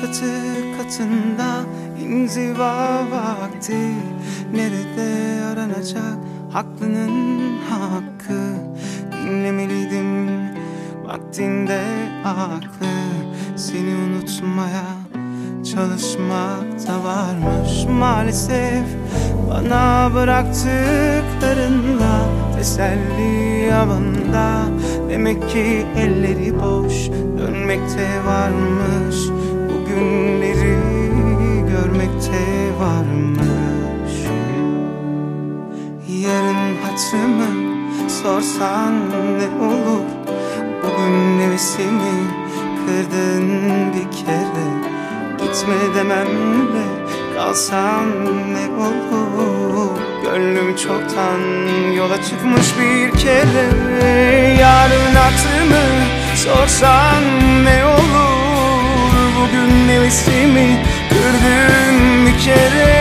çatı katında inziva vakti. Nerede aranacak haklının hakkı? Dinlemeliydim vaktinde aklı. Seni unutmaya çalışmak da varmış maalesef. Bana bıraktıklarınla teselli avında. Demek ki elleri boş dönmekte varmış. Bugünleri görmekte varmış. Yarın hatırımı sorsan ne olur? Bugün nefesimi kırdın bir kere. Gitme dememle kalsam ne olur? Gönlüm çoktan yola çıkmış bir kere. Yarın hatırımı sorsan ne olur? Bugün nefesimi kırdın bir kere.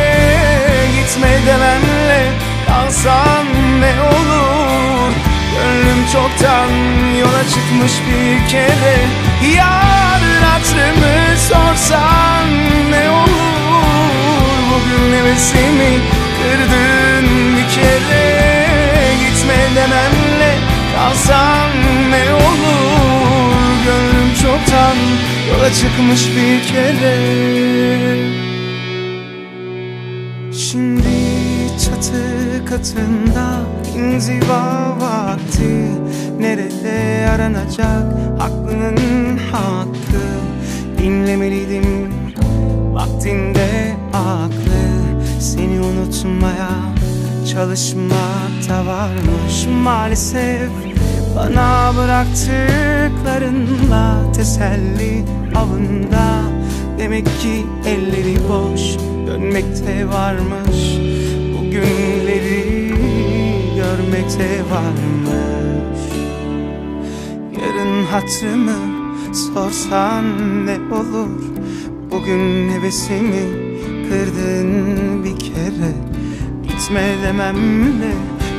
Gitme dememle kalsam ne olur? Gönlüm çoktan yola çıkmış bir kere. Yarın hatırımı sorsan ne olur? Bugün nefesimi kırdın bir kere. Gitme dememle kalsam ne olur? Gönlüm çoktan yola çıkmış bir kere. Şimdi çatı katında inziva vakti. Nerede aranacak haklının hakkı? Dinlemeliydim vaktinde aklı. Seni unutmaya çalışmak da varmış maalesef. Bana bıraktıklarınla teselli avında. Demek ki elleri boş dönmekte varmış. Bugünleri görmekte varmış. Yarın hatırımı sorsan ne olur? Bugün hevesimi kırdın bir kere. Gitme dememle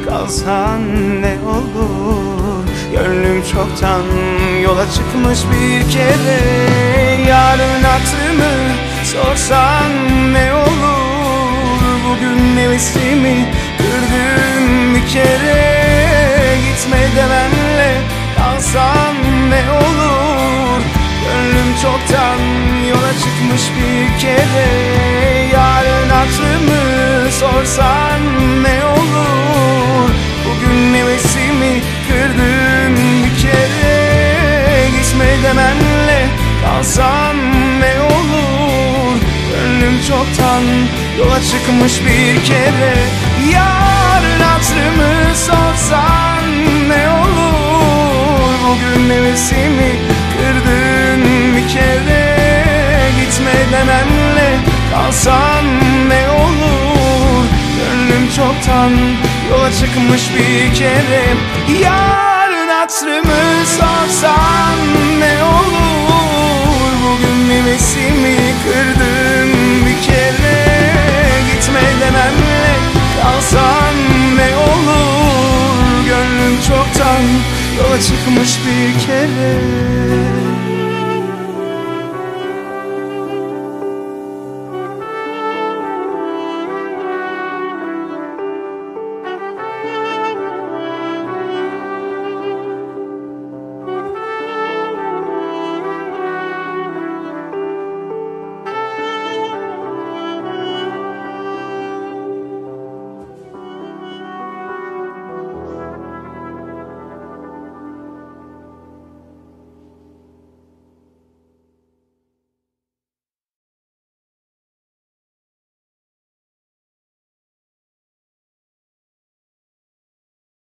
kalsan ne olur? Gönlüm çoktan yola çıkmış bir kere. Yarın hatırımı sorsan ne olur? Bugün hevesimi kırdın bir kere. Gitme dememle kalsam ne olur? Gönlüm çoktan yola çıkmış bir kere. Yarın hatırımı sorsan ne olur? Bugün hevesimi kırdın bir kere. Gitme dememle kalsam ne olur? Gönlüm çoktan yola çıkmış bir kere. Yarın hatırımı sorsan ne olur? Bugün hevesimi kırdın bir kere. Gitme dememle kalsam ne olur? Gönlüm çoktan yola çıkmış bir kere. Yarın hatırımı sorsan ne olur? Bugün hevesimi kırdın bir kere. Gitme dememle kalsam ne olur? Gönlüm çoktan yola çıkmış bir kere.